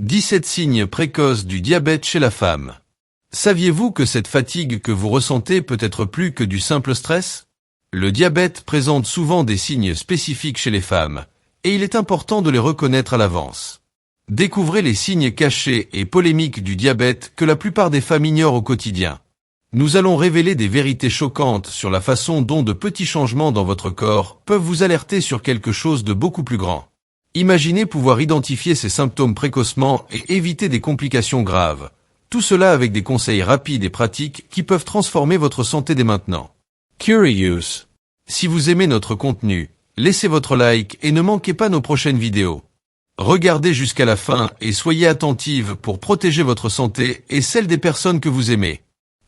17 signes précoces du diabète chez la femme. Saviez-vous que cette fatigue que vous ressentez peut être plus que du simple stress? Le diabète présente souvent des signes spécifiques chez les femmes, et il est important de les reconnaître à l'avance. Découvrez les signes cachés et polémiques du diabète que la plupart des femmes ignorent au quotidien. Nous allons révéler des vérités choquantes sur la façon dont de petits changements dans votre corps peuvent vous alerter sur quelque chose de beaucoup plus grand. Imaginez pouvoir identifier ces symptômes précocement et éviter des complications graves. Tout cela avec des conseils rapides et pratiques qui peuvent transformer votre santé dès maintenant. Curious. Si vous aimez notre contenu, laissez votre like et ne manquez pas nos prochaines vidéos. Regardez jusqu'à la fin et soyez attentive pour protéger votre santé et celle des personnes que vous aimez.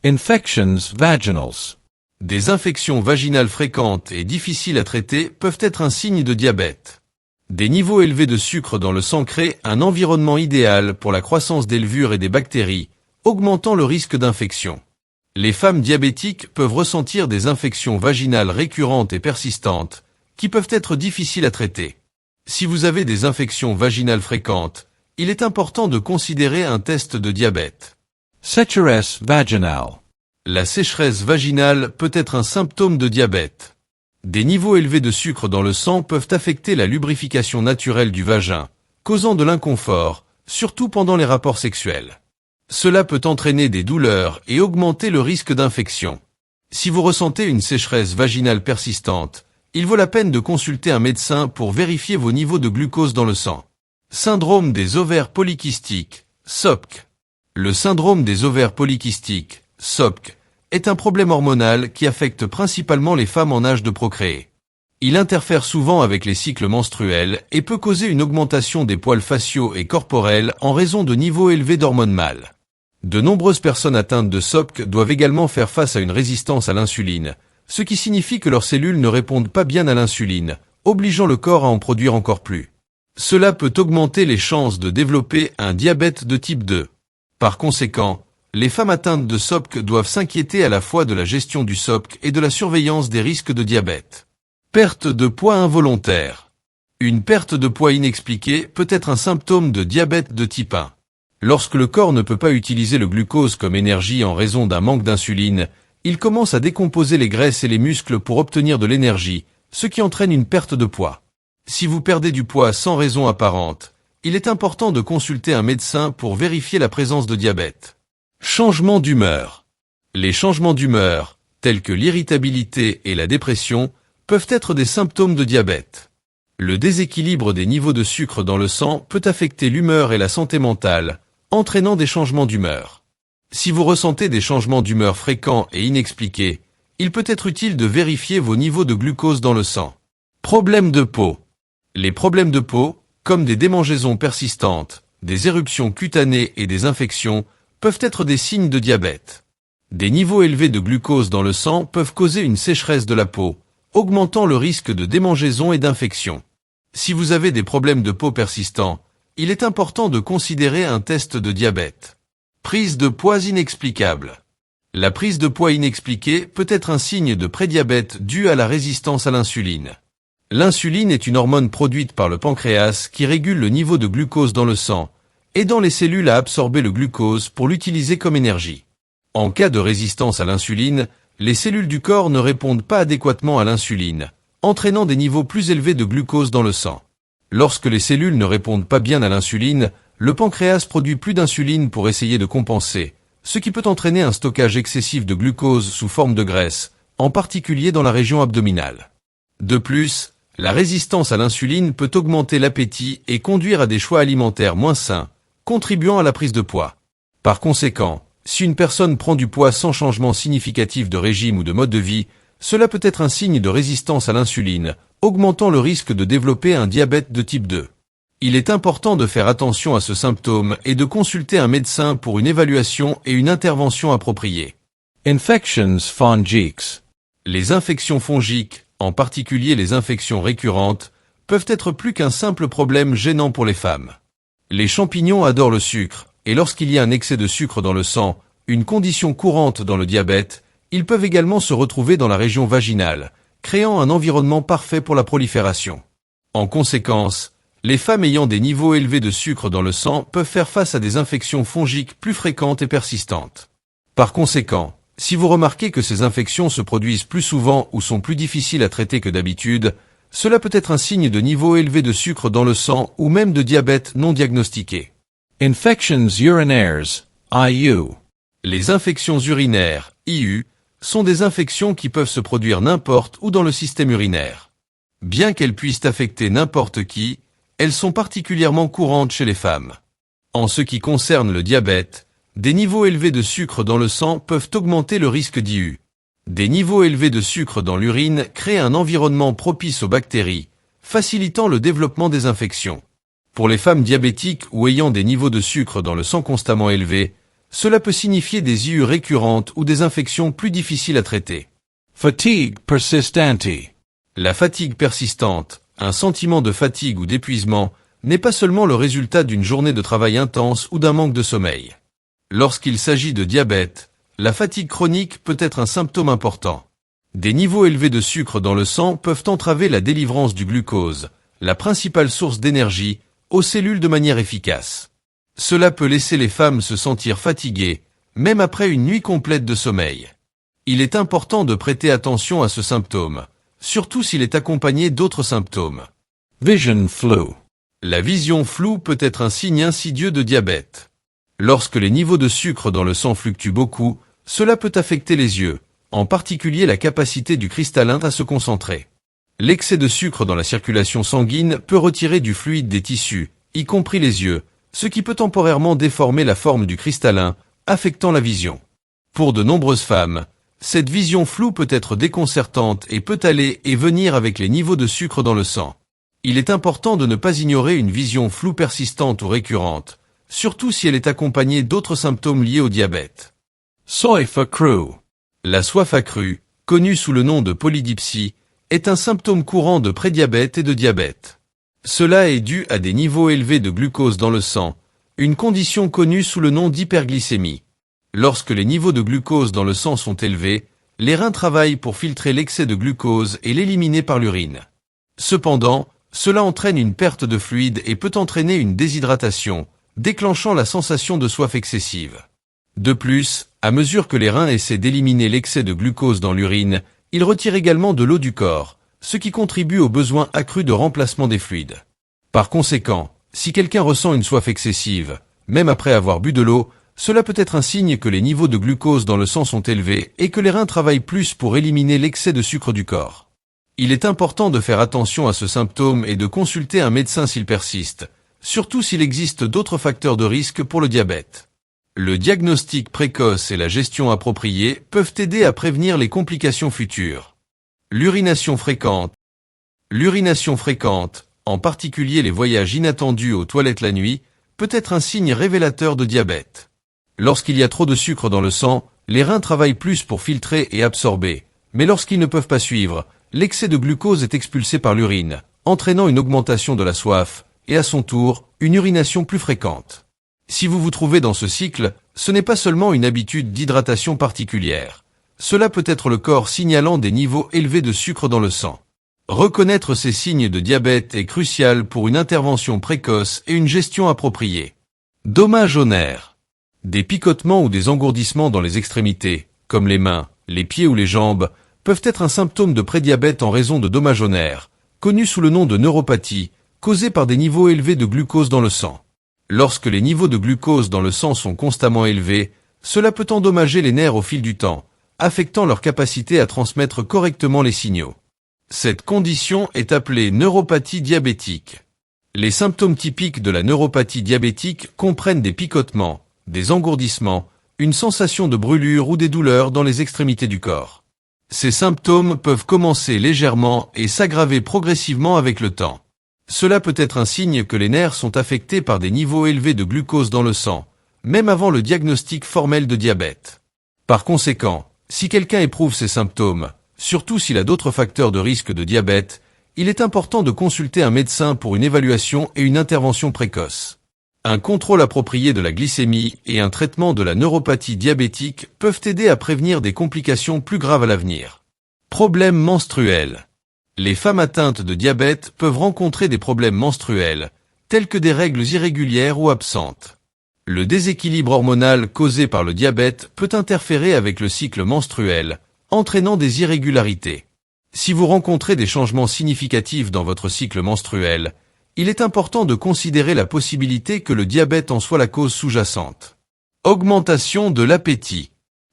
Infections vaginals. Des infections vaginales fréquentes et difficiles à traiter peuvent être un signe de diabète. Des niveaux élevés de sucre dans le sang créent un environnement idéal pour la croissance des levures et des bactéries, augmentant le risque d'infection. Les femmes diabétiques peuvent ressentir des infections vaginales récurrentes et persistantes, qui peuvent être difficiles à traiter. Si vous avez des infections vaginales fréquentes, il est important de considérer un test de diabète. Sécheresse vaginale. La sécheresse vaginale peut être un symptôme de diabète. Des niveaux élevés de sucre dans le sang peuvent affecter la lubrification naturelle du vagin, causant de l'inconfort, surtout pendant les rapports sexuels. Cela peut entraîner des douleurs et augmenter le risque d'infection. Si vous ressentez une sécheresse vaginale persistante, il vaut la peine de consulter un médecin pour vérifier vos niveaux de glucose dans le sang. Syndrome des ovaires polykystiques, SOPK. Le syndrome des ovaires polykystiques, SOPK, est un problème hormonal qui affecte principalement les femmes en âge de procréer. Il interfère souvent avec les cycles menstruels et peut causer une augmentation des poils faciaux et corporels en raison de niveaux élevés d'hormones mâles. De nombreuses personnes atteintes de SOPK doivent également faire face à une résistance à l'insuline, ce qui signifie que leurs cellules ne répondent pas bien à l'insuline, obligeant le corps à en produire encore plus. Cela peut augmenter les chances de développer un diabète de type 2. Par conséquent, les femmes atteintes de SOPK doivent s'inquiéter à la fois de la gestion du SOPK et de la surveillance des risques de diabète. Perte de poids involontaire. Une perte de poids inexpliquée peut être un symptôme de diabète de type 1. Lorsque le corps ne peut pas utiliser le glucose comme énergie en raison d'un manque d'insuline, il commence à décomposer les graisses et les muscles pour obtenir de l'énergie, ce qui entraîne une perte de poids. Si vous perdez du poids sans raison apparente, il est important de consulter un médecin pour vérifier la présence de diabète. Changement d'humeur. Les changements d'humeur, tels que l'irritabilité et la dépression, peuvent être des symptômes de diabète. Le déséquilibre des niveaux de sucre dans le sang peut affecter l'humeur et la santé mentale, entraînant des changements d'humeur. Si vous ressentez des changements d'humeur fréquents et inexpliqués, il peut être utile de vérifier vos niveaux de glucose dans le sang. Problèmes de peau. Les problèmes de peau, comme des démangeaisons persistantes, des éruptions cutanées et des infections, peuvent être des signes de diabète. Des niveaux élevés de glucose dans le sang peuvent causer une sécheresse de la peau, augmentant le risque de démangeaison et d'infection. Si vous avez des problèmes de peau persistants, il est important de considérer un test de diabète. Prise de poids inexplicable. La prise de poids inexpliquée peut être un signe de prédiabète dû à la résistance à l'insuline. L'insuline est une hormone produite par le pancréas qui régule le niveau de glucose dans le sang, aidant les cellules à absorber le glucose pour l'utiliser comme énergie. En cas de résistance à l'insuline, les cellules du corps ne répondent pas adéquatement à l'insuline, entraînant des niveaux plus élevés de glucose dans le sang. Lorsque les cellules ne répondent pas bien à l'insuline, le pancréas produit plus d'insuline pour essayer de compenser, ce qui peut entraîner un stockage excessif de glucose sous forme de graisse, en particulier dans la région abdominale. De plus, la résistance à l'insuline peut augmenter l'appétit et conduire à des choix alimentaires moins sains, contribuant à la prise de poids. Par conséquent, si une personne prend du poids sans changement significatif de régime ou de mode de vie, cela peut être un signe de résistance à l'insuline, augmentant le risque de développer un diabète de type 2. Il est important de faire attention à ce symptôme et de consulter un médecin pour une évaluation et une intervention appropriée. Infections fongiques. Les infections fongiques, en particulier les infections récurrentes, peuvent être plus qu'un simple problème gênant pour les femmes. Les champignons adorent le sucre, et lorsqu'il y a un excès de sucre dans le sang, une condition courante dans le diabète, ils peuvent également se retrouver dans la région vaginale, créant un environnement parfait pour la prolifération. En conséquence, Les femmes ayant des niveaux élevés de sucre dans le sang peuvent faire face à des infections fongiques plus fréquentes et persistantes. Par conséquent, si vous remarquez que ces infections se produisent plus souvent ou sont plus difficiles à traiter que d'habitude, cela peut être un signe de niveau élevé de sucre dans le sang ou même de diabète non diagnostiqué. Infections urinaires, IU. Les infections urinaires, IU, sont des infections qui peuvent se produire n'importe où dans le système urinaire. Bien qu'elles puissent affecter n'importe qui, elles sont particulièrement courantes chez les femmes. En ce qui concerne le diabète, des niveaux élevés de sucre dans le sang peuvent augmenter le risque d'IU. Des niveaux élevés de sucre dans l'urine créent un environnement propice aux bactéries, facilitant le développement des infections. Pour les femmes diabétiques ou ayant des niveaux de sucre dans le sang constamment élevés, cela peut signifier des IU récurrentes ou des infections plus difficiles à traiter. Fatigue persistente. La fatigue persistante, un sentiment de fatigue ou d'épuisement, n'est pas seulement le résultat d'une journée de travail intense ou d'un manque de sommeil. Lorsqu'il s'agit de diabète, la fatigue chronique peut être un symptôme important. Des niveaux élevés de sucre dans le sang peuvent entraver la délivrance du glucose, la principale source d'énergie, aux cellules de manière efficace. Cela peut laisser les femmes se sentir fatiguées, même après une nuit complète de sommeil. Il est important de prêter attention à ce symptôme, surtout s'il est accompagné d'autres symptômes. Vision flou. La vision floue peut être un signe insidieux de diabète. Lorsque les niveaux de sucre dans le sang fluctuent beaucoup, cela peut affecter les yeux, en particulier la capacité du cristallin à se concentrer. L'excès de sucre dans la circulation sanguine peut retirer du fluide des tissus, y compris les yeux, ce qui peut temporairement déformer la forme du cristallin, affectant la vision. Pour de nombreuses femmes, cette vision floue peut être déconcertante et peut aller et venir avec les niveaux de sucre dans le sang. Il est important de ne pas ignorer une vision floue persistante ou récurrente, surtout si elle est accompagnée d'autres symptômes liés au diabète. Soif accrue. La soif accrue, connue sous le nom de polydipsie, est un symptôme courant de prédiabète et de diabète. Cela est dû à des niveaux élevés de glucose dans le sang, une condition connue sous le nom d'hyperglycémie. Lorsque les niveaux de glucose dans le sang sont élevés, les reins travaillent pour filtrer l'excès de glucose et l'éliminer par l'urine. Cependant, cela entraîne une perte de fluide et peut entraîner une déshydratation, déclenchant la sensation de soif excessive. De plus, à mesure que les reins essaient d'éliminer l'excès de glucose dans l'urine, ils retirent également de l'eau du corps, ce qui contribue au besoin accru de remplacement des fluides. Par conséquent, si quelqu'un ressent une soif excessive, même après avoir bu de l'eau, cela peut être un signe que les niveaux de glucose dans le sang sont élevés et que les reins travaillent plus pour éliminer l'excès de sucre du corps. Il est important de faire attention à ce symptôme et de consulter un médecin s'il persiste, surtout s'il existe d'autres facteurs de risque pour le diabète. Le diagnostic précoce et la gestion appropriée peuvent aider à prévenir les complications futures. L'urination fréquente. L'urination fréquente, en particulier les voyages inattendus aux toilettes la nuit, peut être un signe révélateur de diabète. Lorsqu'il y a trop de sucre dans le sang, les reins travaillent plus pour filtrer et absorber, mais lorsqu'ils ne peuvent pas suivre, l'excès de glucose est expulsé par l'urine, entraînant une augmentation de la soif, et à son tour, une urination plus fréquente. Si vous vous trouvez dans ce cycle, ce n'est pas seulement une habitude d'hydratation particulière. Cela peut être le corps signalant des niveaux élevés de sucre dans le sang. Reconnaître ces signes de diabète est crucial pour une intervention précoce et une gestion appropriée. Dommages aux nerfs. Des picotements ou des engourdissements dans les extrémités, comme les mains, les pieds ou les jambes, peuvent être un symptôme de prédiabète en raison de dommages aux nerfs, connus sous le nom de neuropathie, causés par des niveaux élevés de glucose dans le sang. Lorsque les niveaux de glucose dans le sang sont constamment élevés, cela peut endommager les nerfs au fil du temps, affectant leur capacité à transmettre correctement les signaux. Cette condition est appelée neuropathie diabétique. Les symptômes typiques de la neuropathie diabétique comprennent des picotements, des engourdissements, une sensation de brûlure ou des douleurs dans les extrémités du corps. Ces symptômes peuvent commencer légèrement et s'aggraver progressivement avec le temps. Cela peut être un signe que les nerfs sont affectés par des niveaux élevés de glucose dans le sang, même avant le diagnostic formel de diabète. Par conséquent, si quelqu'un éprouve ces symptômes, surtout s'il a d'autres facteurs de risque de diabète, il est important de consulter un médecin pour une évaluation et une intervention précoce. Un contrôle approprié de la glycémie et un traitement de la neuropathie diabétique peuvent aider à prévenir des complications plus graves à l'avenir. Problèmes menstruels. Les femmes atteintes de diabète peuvent rencontrer des problèmes menstruels, tels que des règles irrégulières ou absentes. Le déséquilibre hormonal causé par le diabète peut interférer avec le cycle menstruel, entraînant des irrégularités. Si vous rencontrez des changements significatifs dans votre cycle menstruel, il est important de considérer la possibilité que le diabète en soit la cause sous-jacente. Augmentation de l'appétit.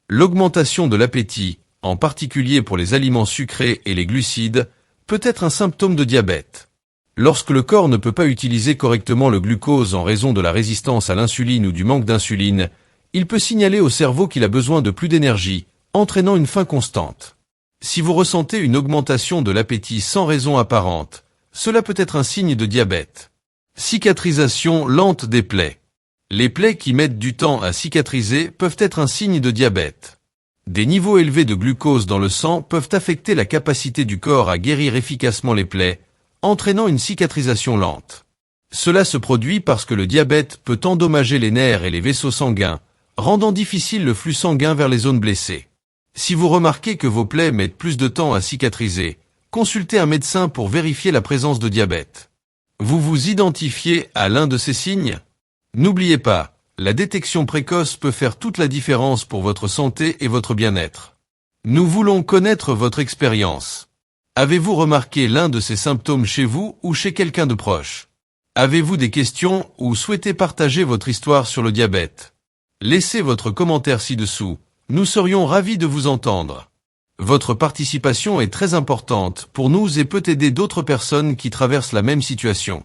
L'augmentation de l'appétit, en particulier pour les aliments sucrés et les glucides, peut être un symptôme de diabète. Lorsque le corps ne peut pas utiliser correctement le glucose en raison de la résistance à l'insuline ou du manque d'insuline, il peut signaler au cerveau qu'il a besoin de plus d'énergie, entraînant une faim constante. Si vous ressentez une augmentation de l'appétit sans raison apparente, cela peut être un signe de diabète. Cicatrisation lente des plaies. Les plaies qui mettent du temps à cicatriser peuvent être un signe de diabète. Des niveaux élevés de glucose dans le sang peuvent affecter la capacité du corps à guérir efficacement les plaies, entraînant une cicatrisation lente. Cela se produit parce que le diabète peut endommager les nerfs et les vaisseaux sanguins, rendant difficile le flux sanguin vers les zones blessées. Si vous remarquez que vos plaies mettent plus de temps à cicatriser, consultez un médecin pour vérifier la présence de diabète. Vous vous identifiez à l'un de ces signes? N'oubliez pas, la détection précoce peut faire toute la différence pour votre santé et votre bien-être. Nous voulons connaître votre expérience. Avez-vous remarqué l'un de ces symptômes chez vous ou chez quelqu'un de proche? Avez-vous des questions ou souhaitez partager votre histoire sur le diabète? Laissez votre commentaire ci-dessous, nous serions ravis de vous entendre. Votre participation est très importante pour nous et peut aider d'autres personnes qui traversent la même situation.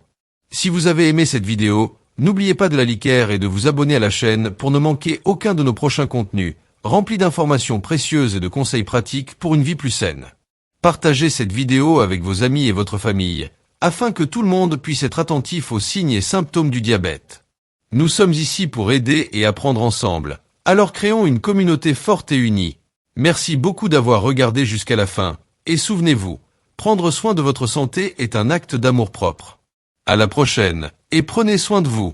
Si vous avez aimé cette vidéo, n'oubliez pas de la liker et de vous abonner à la chaîne pour ne manquer aucun de nos prochains contenus, remplis d'informations précieuses et de conseils pratiques pour une vie plus saine. Partagez cette vidéo avec vos amis et votre famille, afin que tout le monde puisse être attentif aux signes et symptômes du diabète. Nous sommes ici pour aider et apprendre ensemble, alors créons une communauté forte et unie. Merci beaucoup d'avoir regardé jusqu'à la fin, et souvenez-vous, prendre soin de votre santé est un acte d'amour-propre. À la prochaine, et prenez soin de vous.